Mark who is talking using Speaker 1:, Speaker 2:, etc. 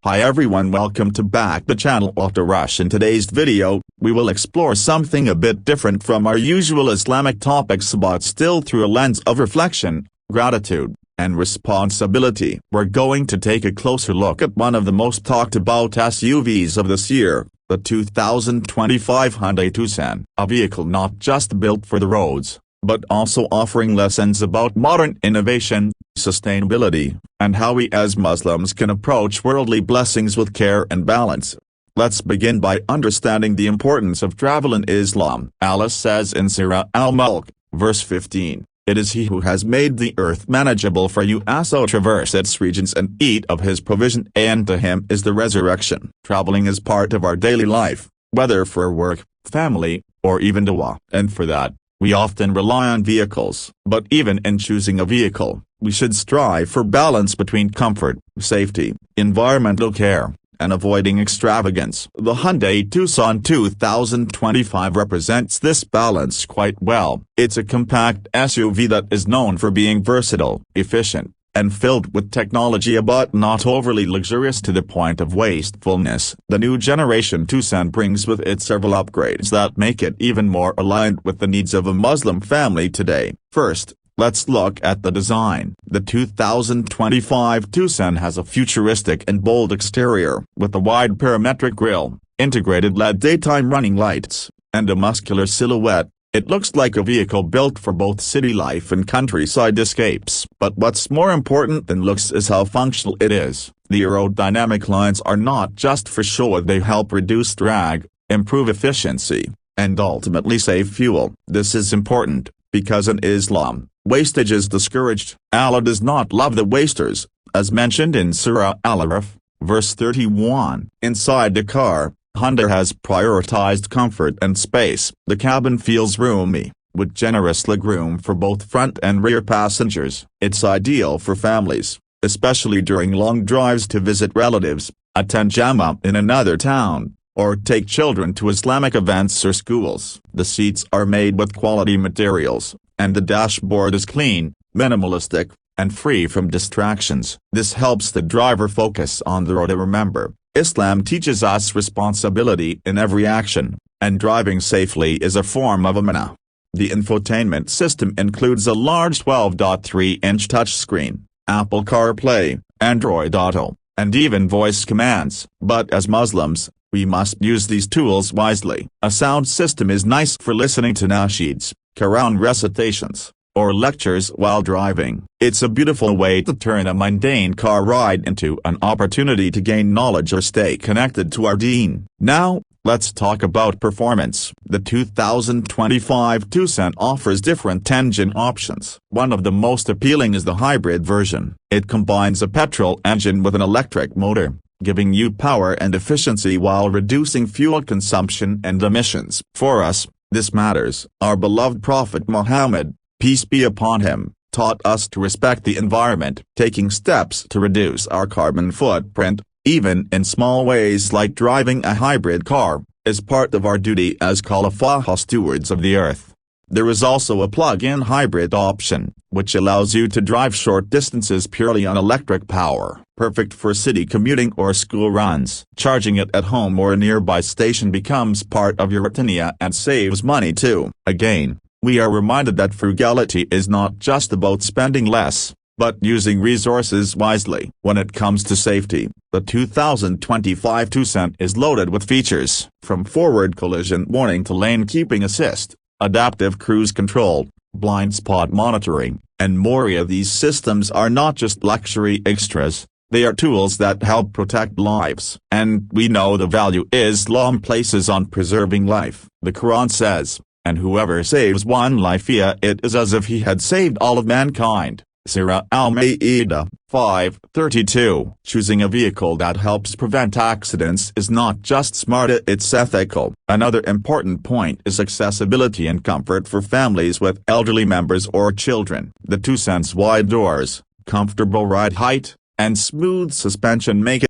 Speaker 1: Hi everyone, welcome to back the channel Auto Rush. In today's video, we will explore something a bit different from our usual Islamic topics but still through a lens of reflection, gratitude, and responsibility. We're going to take a closer look at one of the most talked about SUVs of this year, the 2025 Hyundai Tucson. A vehicle not just built for the roads, but also offering lessons about modern innovation, sustainability, and how we as Muslims can approach worldly blessings with care and balance. Let's begin by understanding the importance of travel in Islam. Allah says in Surah Al-Mulk, verse 15, "It is He who has made the earth manageable for you so traverse its regions and eat of His provision, and to Him is the resurrection." Traveling is part of our daily life, whether for work, family, or even dua. And for that, we often rely on vehicles. But even in choosing a vehicle, we should strive for balance between comfort, safety, environmental care, and avoiding extravagance. The Hyundai Tucson 2025 represents this balance quite well. It's a compact SUV that is known for being versatile, efficient, and filled with technology but not overly luxurious to the point of wastefulness. The new generation Tucson brings with it several upgrades that make it even more aligned with the needs of a Muslim family today. First, let's look at the design. The 2025 Tucson has a futuristic and bold exterior, with a wide parametric grille, integrated LED daytime running lights, and a muscular silhouette. It looks like a vehicle built for both city life and countryside escapes. But what's more important than looks is how functional it is. The aerodynamic lines are not just for show, they help reduce drag, improve efficiency, and ultimately save fuel. This is important, because in Islam, wastage is discouraged. Allah does not love the wasters, as mentioned in Surah Al-Araf, verse 31. Inside the car, Hyundai has prioritized comfort and space. The cabin feels roomy, with generous legroom for both front and rear passengers. It's ideal for families, especially during long drives to visit relatives, attend Jama in another town, or take children to Islamic events or schools. The seats are made with quality materials, and the dashboard is clean, minimalistic, and free from distractions. This helps the driver focus on the road. Remember, Islam teaches us responsibility in every action, and driving safely is a form of amanah. The infotainment system includes a large 12.3-inch touchscreen, Apple CarPlay, Android Auto, and even voice commands. But as Muslims, we must use these tools wisely. A sound system is nice for listening to nasheeds, Quran recitations, or lectures while driving. It's a beautiful way to turn a mundane car ride into an opportunity to gain knowledge or stay connected to our deen. Now, let's talk about performance. The 2025 Tucson offers different engine options. One of the most appealing is the hybrid version. It combines a petrol engine with an electric motor, giving you power and efficiency while reducing fuel consumption and emissions. For us, this matters. Our beloved Prophet Muhammad, peace be upon him, taught us to respect the environment. Taking steps to reduce our carbon footprint, even in small ways like driving a hybrid car, is part of our duty as Khalifa stewards of the earth. There is also a plug-in hybrid option, which allows you to drive short distances purely on electric power, perfect for city commuting or school runs. Charging it at home or a nearby station becomes part of your routine and saves money too. Again, we are reminded that frugality is not just about spending less, but using resources wisely. When it comes to safety, the 2025 Tucson is loaded with features, from forward collision warning to lane keeping assist, adaptive cruise control, blind spot monitoring, and more. These systems are not just luxury extras, they are tools that help protect lives. And we know the value Islam places on preserving life. The Quran says, "And whoever saves one life, it is as if he had saved all of mankind." Surah Al-Ma'idah 5:32. Choosing a vehicle that helps prevent accidents is not just smart, it's ethical. Another important point is accessibility and comfort for families with elderly members or children. The Tucson's wide doors, comfortable ride height, and smooth suspension make it